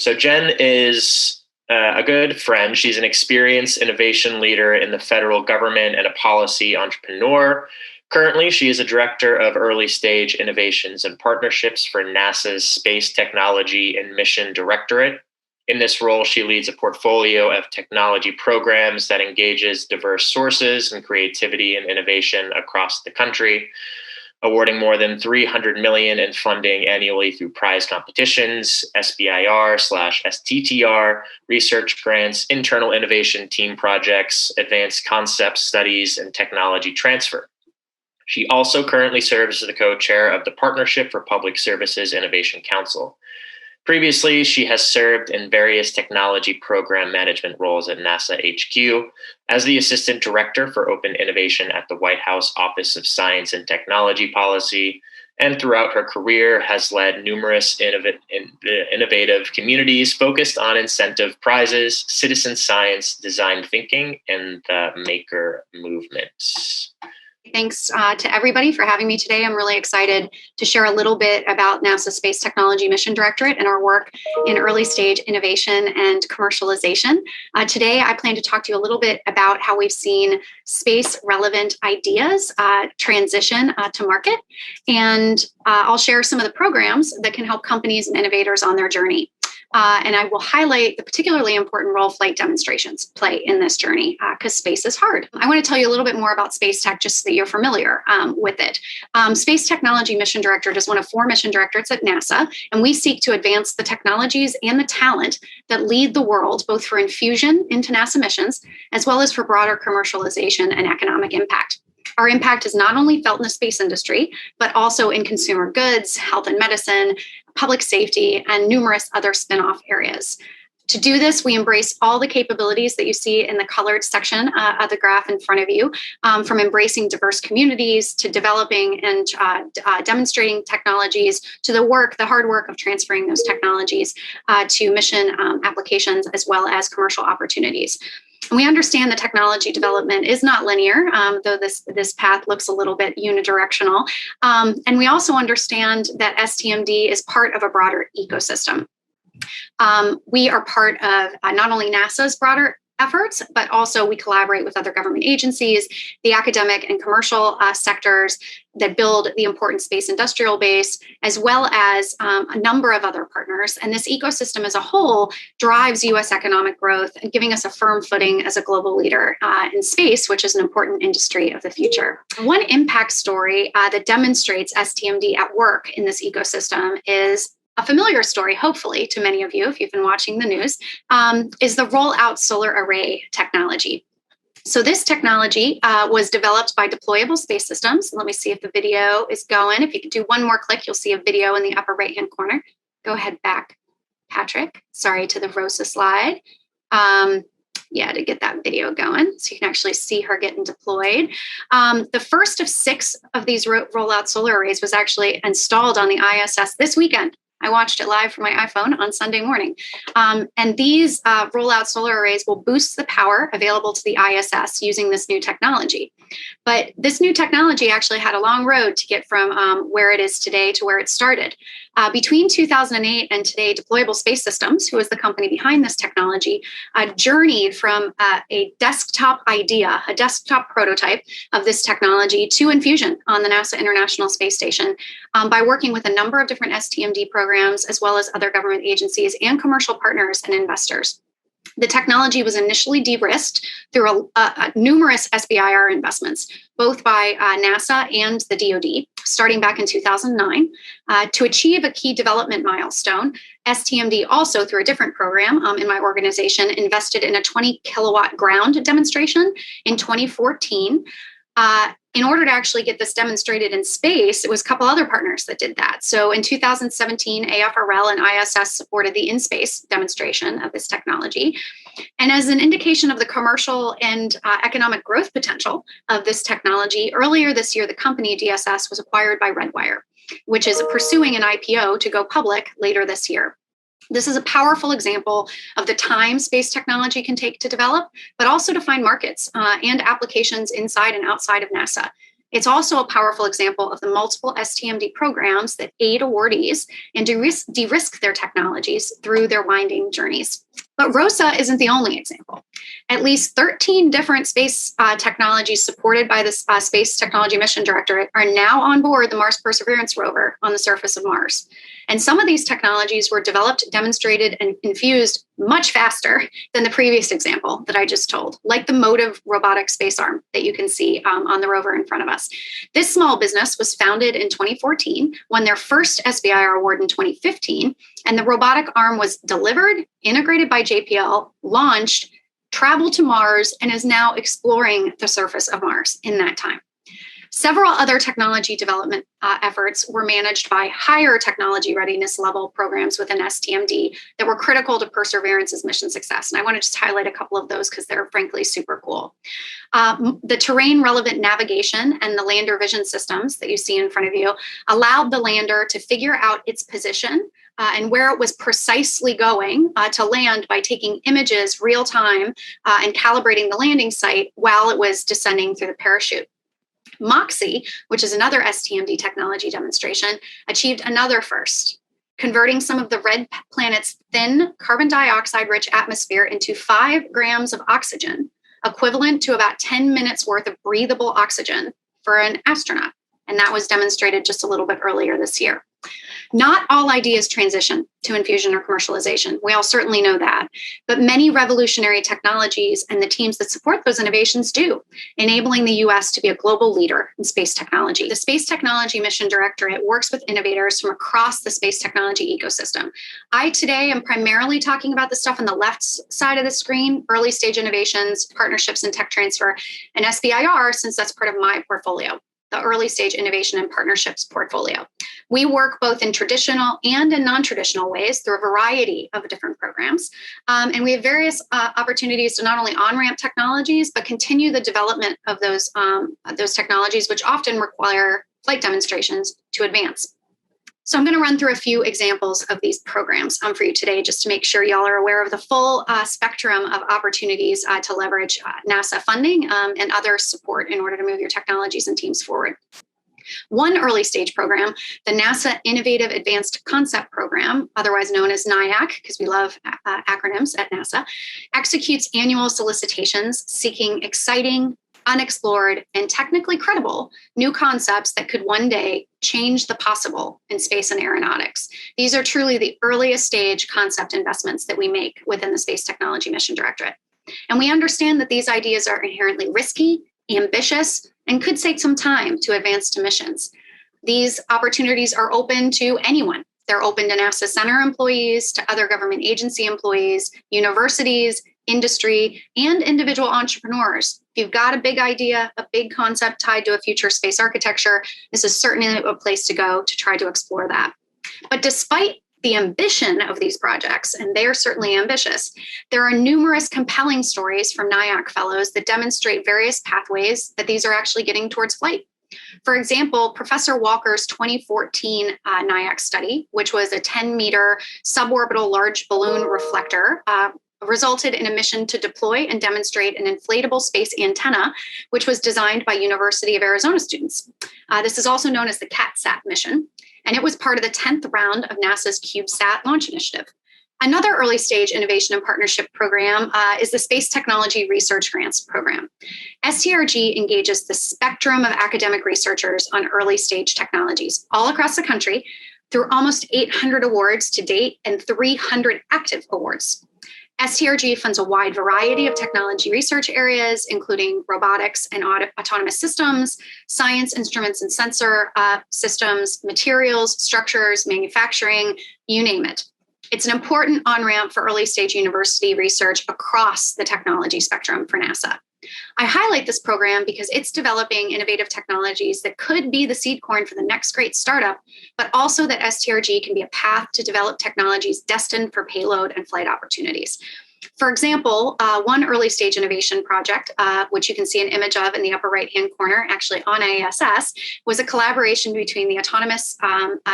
So Jenn is a good friend. She's an experienced innovation leader in the federal government and a policy entrepreneur. Currently, she is a director of early stage innovations and partnerships for NASA's Space Technology and Mission Directorate. In this role, she leads a portfolio of technology programs that engages diverse sources and creativity and innovation across the country, awarding more than $300 million in funding annually through prize competitions, SBIR/STTR, research grants, internal innovation team projects, advanced concept studies, and technology transfer. She also currently serves as the co-chair of the Partnership for Public Services Innovation Council. Previously, she has served in various technology program management roles at NASA HQ, as the Assistant Director for Open Innovation at the White House Office of Science and Technology Policy, and throughout her career has led numerous innovative communities focused on incentive prizes, citizen science, design thinking, and the maker movement. Thanks to everybody for having me today. I'm really excited to share a little bit about NASA Space Technology Mission Directorate and our work in early stage innovation and commercialization. Today, I plan to talk to you a little bit about how we've seen space relevant ideas transition to market. And I'll share some of the programs that can help companies and innovators on their journey. And I will highlight the particularly important role flight demonstrations play in this journey because space is hard. I want to tell you a little bit more about space tech just so that you're familiar with it. Space Technology Mission Directorate is one of 4 mission directorates at NASA, and we seek to advance the technologies and the talent that lead the world, both for infusion into NASA missions, as well as for broader commercialization and economic impact. Our impact is not only felt in the space industry, but also in consumer goods, health and medicine, public safety, and numerous other spin-off areas. To do this, we embrace all the capabilities that you see in the colored section of the graph in front of you, from embracing diverse communities to developing and demonstrating technologies to the hard work of transferring those technologies to mission applications as well as commercial opportunities. And we understand that technology development is not linear, though this path looks a little bit unidirectional. And we also understand that STMD is part of a broader ecosystem. We are part of not only NASA's broader efforts, but also we collaborate with other government agencies, the academic and commercial sectors that build the important space industrial base, as well as a number of other partners. And this ecosystem as a whole drives U.S. economic growth and giving us a firm footing as a global leader in space, which is an important industry of the future. One impact story that demonstrates STMD at work in this ecosystem is a familiar story, hopefully, to many of you, if you've been watching the news, is the rollout solar array technology. So this technology was developed by Deployable Space Systems. Let me see if the video is going. If you could do one more click, you'll see a video in the upper right-hand corner. Go ahead back, Patrick. Sorry, to the ROSA slide. To get that video going so you can actually see her getting deployed. The first of 6 of these rollout solar arrays was actually installed on the ISS this weekend. I watched it live from my iPhone on Sunday morning. And these rollout solar arrays will boost the power available to the ISS using this new technology. But this new technology actually had a long road to get from where it is today to where it started. Between 2008 and today, Deployable Space Systems, who is the company behind this technology, journeyed from a desktop idea, a desktop prototype of this technology to infusion on the NASA International Space Station by working with a number of different STMD programs, as well as other government agencies and commercial partners and investors. The technology was initially de-risked through numerous SBIR investments, both by NASA and the DoD, starting back in 2009. To achieve a key development milestone, STMD also, through a different program in my organization, invested in a 20 kilowatt ground demonstration in 2014. In order to actually get this demonstrated in space, it was a couple other partners that did that. So in 2017, AFRL and ISS supported the in-space demonstration of this technology. And as an indication of the commercial and economic growth potential of this technology, earlier this year, the company DSS was acquired by Redwire, which is pursuing an IPO to go public later this year. This is a powerful example of the time space technology can take to develop, but also to find markets and applications inside and outside of NASA. It's also a powerful example of the multiple STMD programs that aid awardees and de-risk their technologies through their winding journeys. But ROSA isn't the only example. At least 13 different space technologies supported by the Space Technology Mission Directorate are now on board the Mars Perseverance rover on the surface of Mars. And some of these technologies were developed, demonstrated, and infused much faster than the previous example that I just told, like the motive robotic space arm that you can see on the rover in front of us. This small business was founded in 2014, won their first SBIR award in 2015, and the robotic arm was delivered, integrated by JPL, launched, traveled to Mars, and is now exploring the surface of Mars in that time. Several other technology development efforts were managed by higher technology readiness level programs within STMD that were critical to Perseverance's mission success. And I want to just highlight a couple of those because they're frankly super cool. The terrain relevant navigation and the lander vision systems that you see in front of you allowed the lander to figure out its position and where it was precisely going to land by taking images real time and calibrating the landing site while it was descending through the parachute. MOXIE, which is another STMD technology demonstration, achieved another first, converting some of the red planet's thin carbon dioxide-rich atmosphere into 5 grams of oxygen, equivalent to about 10 minutes worth of breathable oxygen for an astronaut. And that was demonstrated just a little bit earlier this year. Not all ideas transition to infusion or commercialization. We all certainly know that. But many revolutionary technologies and the teams that support those innovations do, enabling the U.S. to be a global leader in space technology. The Space Technology Mission Directorate works with innovators from across the space technology ecosystem. I today am primarily talking about the stuff on the left side of the screen, early stage innovations, partnerships and tech transfer, and SBIR, since that's part of my portfolio, the early stage innovation and partnerships portfolio. We work both in traditional and in non-traditional ways through a variety of different programs. And we have various opportunities to not only on-ramp technologies, but continue the development of those technologies, which often require flight demonstrations to advance. So I'm going to run through a few examples of these programs for you today, just to make sure y'all are aware of the full spectrum of opportunities to leverage NASA funding and other support in order to move your technologies and teams forward. One early stage program, the NASA Innovative Advanced Concept Program, otherwise known as NIAC, because we love acronyms at NASA, executes annual solicitations seeking exciting, unexplored, and technically credible new concepts that could one day change the possible in space and aeronautics. These are truly the earliest stage concept investments that we make within the Space Technology Mission Directorate. And we understand that these ideas are inherently risky, ambitious, and could take some time to advance to missions. These opportunities are open to anyone. They're open to NASA Center employees, to other government agency employees, universities, industry, and individual entrepreneurs. If you've got a big idea, a big concept tied to a future space architecture, this is certainly a place to go to try to explore that. But despite the ambition of these projects, and they are certainly ambitious, there are numerous compelling stories from NIAC fellows that demonstrate various pathways that these are actually getting towards flight. For example, Professor Walker's 2014 NIAC study, which was a 10-meter suborbital large balloon reflector, resulted in a mission to deploy and demonstrate an inflatable space antenna, which was designed by University of Arizona students. This is also known as the CATSAT mission, and it was part of the 10th round of NASA's CubeSat launch initiative. Another early stage innovation and partnership program is the Space Technology Research Grants Program. STRG engages the spectrum of academic researchers on early stage technologies all across the country through almost 800 awards to date and 300 active awards. STRG funds a wide variety of technology research areas, including robotics and autonomous systems, science, instruments and sensor systems, materials, structures, manufacturing, you name it. It's an important on-ramp for early stage university research across the technology spectrum for NASA. I highlight this program because it's developing innovative technologies that could be the seed corn for the next great startup, but also that STRG can be a path to develop technologies destined for payload and flight opportunities. For example, one early stage innovation project, which you can see an image of in the upper right-hand corner, actually on IASS, was a collaboration between the Autonomous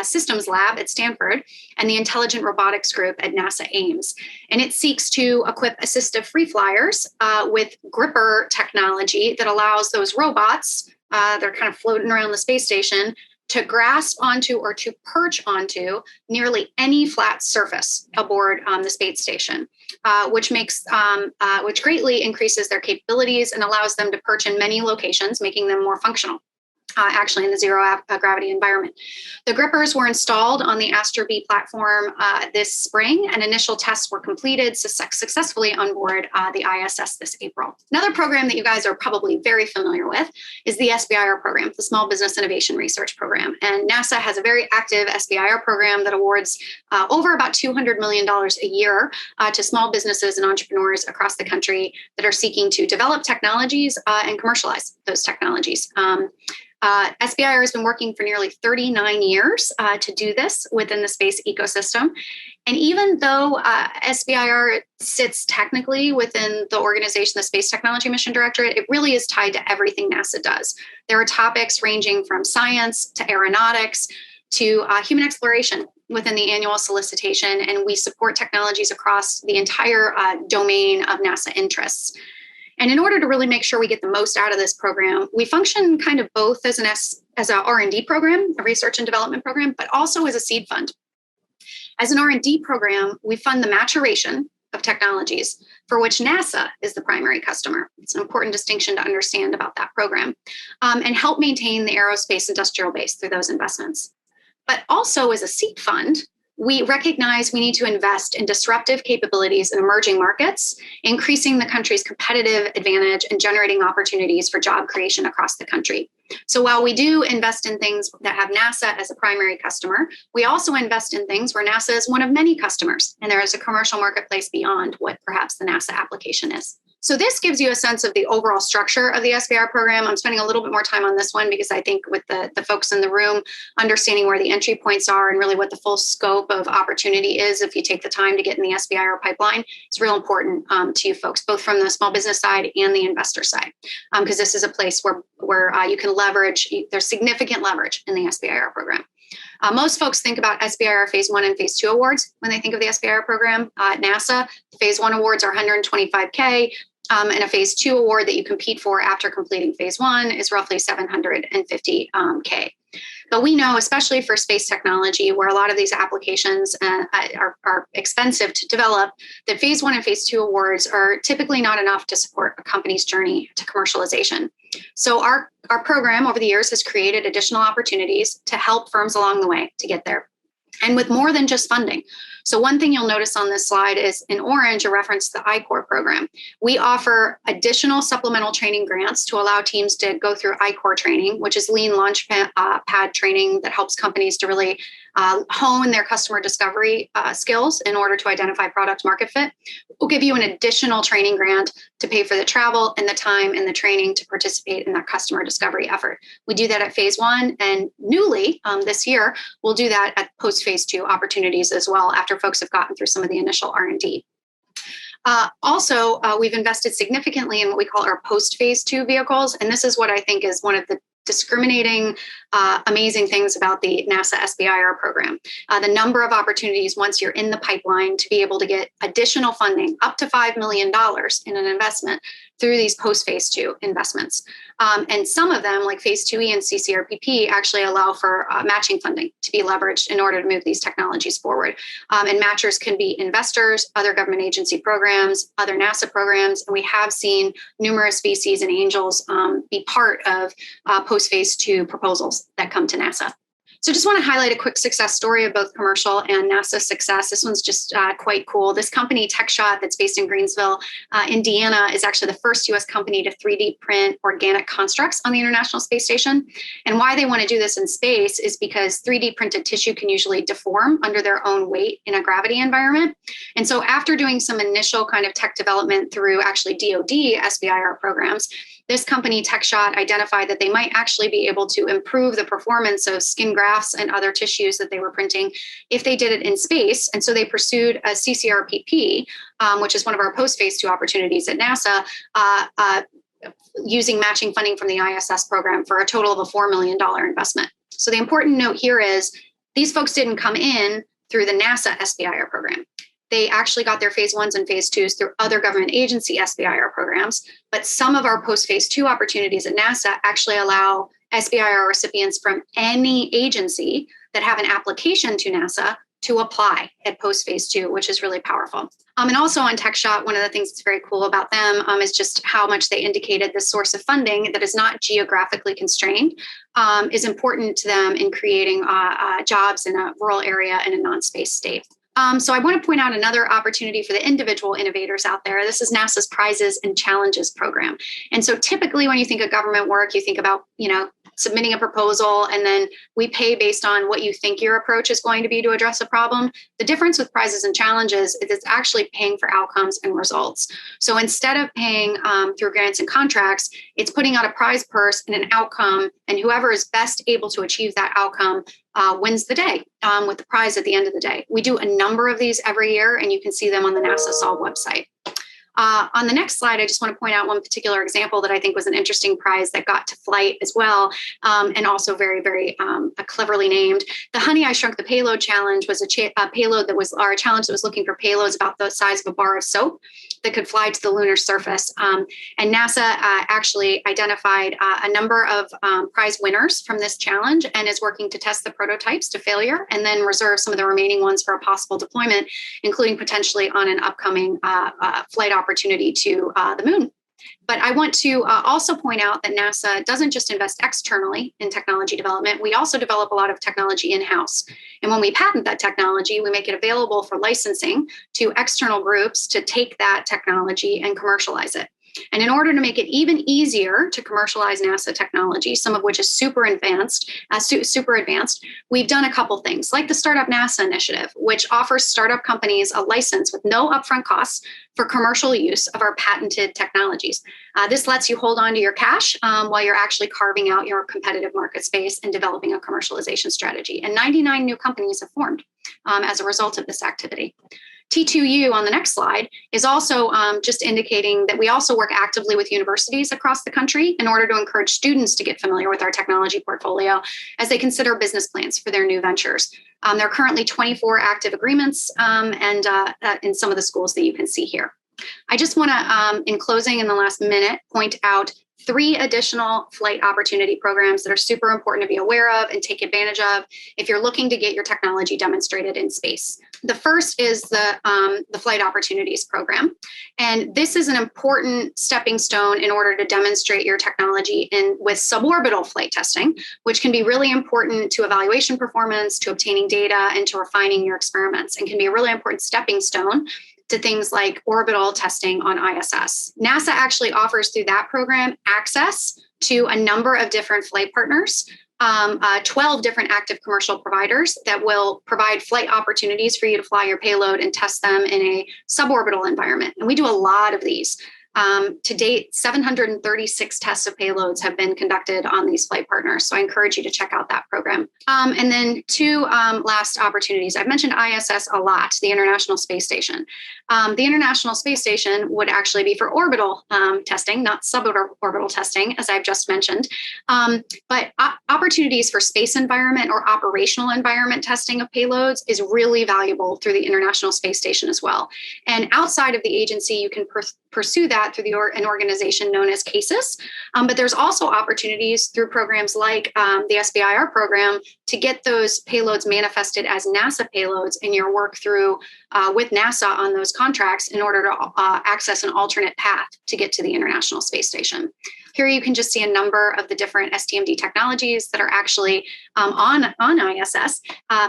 Systems Lab at Stanford and the Intelligent Robotics Group at NASA Ames. And it seeks to equip assistive free flyers with gripper technology that allows those robots they're kind of floating around the space station, to grasp onto or to perch onto nearly any flat surface aboard the space station, which greatly increases their capabilities and allows them to perch in many locations, making them more functional. Actually in the zero gravity environment. The grippers were installed on the Astra B platform this spring, and initial tests were completed successfully on board the ISS this April. Another program that you guys are probably very familiar with is the SBIR program, the Small Business Innovation Research Program. And NASA has a very active SBIR program that awards over about $200 million a year to small businesses and entrepreneurs across the country that are seeking to develop technologies and commercialize those technologies. SBIR has been working for nearly 39 years to do this within the space ecosystem. And even though SBIR sits technically within the organization, the Space Technology Mission Directorate, it really is tied to everything NASA does. There are topics ranging from science to aeronautics to human exploration within the annual solicitation, and we support technologies across the entire domain of NASA interests. And in order to really make sure we get the most out of this program, we function kind of both as an R&D program, a research and development program, but also as a seed fund. As an R&D program, we fund the maturation of technologies for which NASA is the primary customer. It's an important distinction to understand about that program, and help maintain the aerospace industrial base through those investments. But also as a seed fund, we recognize we need to invest in disruptive capabilities in emerging markets, increasing the country's competitive advantage and generating opportunities for job creation across the country. So while we do invest in things that have NASA as a primary customer, we also invest in things where NASA is one of many customers, and there is a commercial marketplace beyond what perhaps the NASA application is. So this gives you a sense of the overall structure of the SBIR program. I'm spending a little bit more time on this one because I think with the folks in the room, understanding where the entry points are and really what the full scope of opportunity is if you take the time to get in the SBIR pipeline, is real important to you folks, both from the small business side and the investor side, because this is a place where you can leverage, there's significant leverage in the SBIR program. Most folks think about SBIR Phase 1 and Phase 2 awards when they think of the SBIR program. At NASA, the Phase 1 awards are $125K, and a Phase 2 award that you compete for after completing Phase 1 is roughly $750K. But we know, especially for space technology, where a lot of these applications are expensive to develop, that Phase 1 and Phase 2 awards are typically not enough to support a company's journey to commercialization. So our program over the years has created additional opportunities to help firms along the way to get there, and with more than just funding. So one thing you'll notice on this slide is in orange, a reference to the I-Corps program. We offer additional supplemental training grants to allow teams to go through I-Corps training, which is lean launch pad training that helps companies to really hone their customer discovery skills in order to identify product market fit. We'll give you an additional training grant to pay for the travel and the time and the training to participate in that customer discovery effort. We do that at Phase 1, and newly this year, we'll do that at post-Phase 2 opportunities as well after folks have gotten through some of the initial R&D. Also, we've invested significantly in what we call our post-Phase 2 vehicles, and this is what I think is one of the discriminating, amazing things about the NASA SBIR program. The number of opportunities once you're in the pipeline to be able to get additional funding, up to $5 million in an investment through these post-Phase 2 investments. And some of them, like Phase 2E and CCRPP, actually allow for matching funding to be leveraged in order to move these technologies forward. And matchers can be investors, other government agency programs, other NASA programs, and we have seen numerous VCs and angels be part of post-Phase 2 proposals that come to NASA. So just want to highlight a quick success story of both commercial and NASA success. This one's just quite cool. This company, Techshot, that's based in Greensville, Indiana, is actually the first U.S. company to 3D print organic constructs on the International Space Station. And why they want to do this in space is because 3D printed tissue can usually deform under their own weight in a gravity environment. And so after doing some initial kind of tech development through actually DoD SBIR programs, this company, Techshot, identified that they might actually be able to improve the performance of skin grafts and other tissues that they were printing if they did it in space. And so they pursued a CCRPP, which is one of our post-Phase 2 opportunities at NASA, using matching funding from the ISS program for a total of a $4 million investment. So the important note here is these folks didn't come in through the NASA SBIR program. they actually got their phase 1s and phase 2s through other government agency SBIR programs. But some of our post-phase 2 opportunities at NASA actually allow SBIR recipients from any agency that have an application to NASA to apply at post-phase 2, which is really powerful. And also on Techshot, one of the things that's very cool about them is just how much they indicated the source of funding that is not geographically constrained is important to them in creating jobs in a rural area in a non-space state. So I want to point out another opportunity for the individual innovators out there. This is NASA's Prizes and Challenges program. And so typically when you think of government work, you think about, submitting a proposal, and then we pay based on what you think your approach is going to be to address a problem. The difference with prizes and challenges is it's actually paying for outcomes and results. So instead of paying through grants and contracts, it's putting out a prize purse and an outcome, and whoever is best able to achieve that outcome wins the day with the prize at the end of the day. We do a number of these every year, and you can see them on the NASA Solve website. On the next slide, I just want to point out one particular example that I think was an interesting prize that got to flight as well, and also very, very cleverly named. The Honey, I Shrunk the Payload Challenge was a challenge that was looking for payloads about the size of a bar of soap that could fly to the lunar surface. And NASA actually identified a number of prize winners from this challenge and is working to test the prototypes to failure and then reserve some of the remaining ones for a possible deployment, including potentially on an upcoming flight opportunity to the moon. But I want to also point out that NASA doesn't just invest externally in technology development. We also develop a lot of technology in-house. And when we patent that technology, we make it available for licensing to external groups to take that technology and commercialize it. And in order to make it even easier to commercialize NASA technology, some of which is super advanced, we've done a couple things, like the Startup NASA initiative, which offers startup companies a license with no upfront costs for commercial use of our patented technologies. This lets you hold on to your cash while you're actually carving out your competitive market space and developing a commercialization strategy. And 99 new companies have formed as a result of this activity. T2U on the next slide is also just indicating that we also work actively with universities across the country in order to encourage students to get familiar with our technology portfolio as they consider business plans for their new ventures. There are currently 24 active agreements and in some of the schools that you can see here. I just want to, in closing in the last minute, point out 3 additional flight opportunity programs that are super important to be aware of and take advantage of if you're looking to get your technology demonstrated in space. The first is the Flight Opportunities Program. And this is an important stepping stone in order to demonstrate your technology with suborbital flight testing, which can be really important to evaluation performance, to obtaining data, and to refining your experiments, and can be a really important stepping stone to things like orbital testing on ISS. NASA actually offers through that program access to a number of different flight partners, 12 different active commercial providers that will provide flight opportunities for you to fly your payload and test them in a suborbital environment. And we do a lot of these. To date, 736 tests of payloads have been conducted on these flight partners. So I encourage you to check out that program. And then 2 last opportunities. I've mentioned ISS a lot, the International Space Station. The International Space Station would actually be for orbital testing, not suborbital testing, as I've just mentioned. But opportunities for space environment or operational environment testing of payloads is really valuable through the International Space Station as well. And outside of the agency, you can pursue that through an organization known as CASIS. But there's also opportunities through programs like the SBIR program to get those payloads manifested as NASA payloads in your work through with NASA on those contracts in order to access an alternate path to get to the International Space Station. Here you can just see a number of the different STMD technologies that are actually on ISS,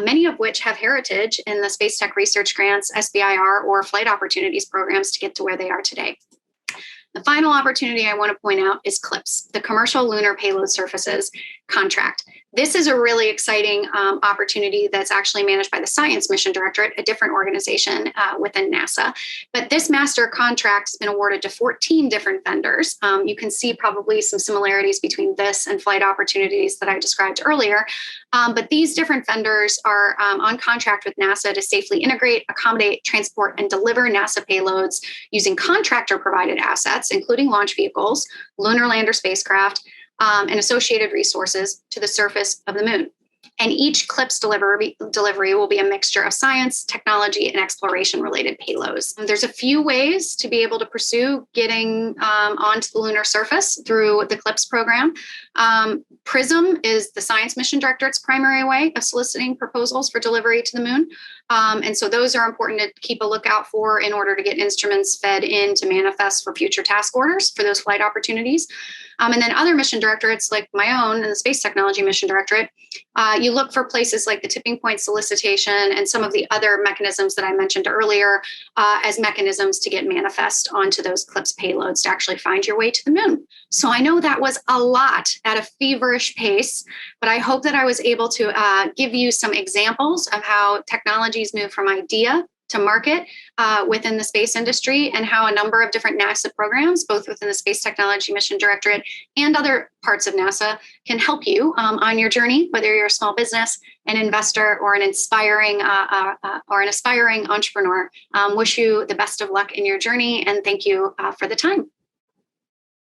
many of which have heritage in the Space Tech Research Grants, SBIR, or Flight Opportunities programs to get to where they are today. The final opportunity I want to point out is CLPS, the Commercial Lunar Payload Services contract. This is a really exciting opportunity that's actually managed by the Science Mission Directorate, a different organization within NASA. But this master contract has been awarded to 14 different vendors. You can see probably some similarities between this and flight opportunities that I described earlier. But these different vendors are on contract with NASA to safely integrate, accommodate, transport, and deliver NASA payloads using contractor-provided assets, including launch vehicles, lunar lander spacecraft, and associated resources to the surface of the moon. And each CLPS delivery will be a mixture of science, technology, and exploration-related payloads. There's a few ways to be able to pursue getting onto the lunar surface through the CLPS program. PRISM is the Science Mission Directorate's primary way of soliciting proposals for delivery to the moon. And so those are important to keep a lookout for in order to get instruments fed in to manifest for future task orders for those flight opportunities. And then other mission directorates like my own and the Space Technology Mission Directorate, you look for places like the tipping point solicitation and some of the other mechanisms that I mentioned earlier as mechanisms to get manifest onto those CLPS payloads to actually find your way to the moon. So I know that was a lot at a feverish pace, but I hope that I was able to give you some examples of how technologies move from idea to market within the space industry, and how a number of different NASA programs, both within the Space Technology Mission Directorate and other parts of NASA, can help you on your journey, whether you're a small business, an investor, or an aspiring entrepreneur. Wish you the best of luck in your journey, and thank you for the time.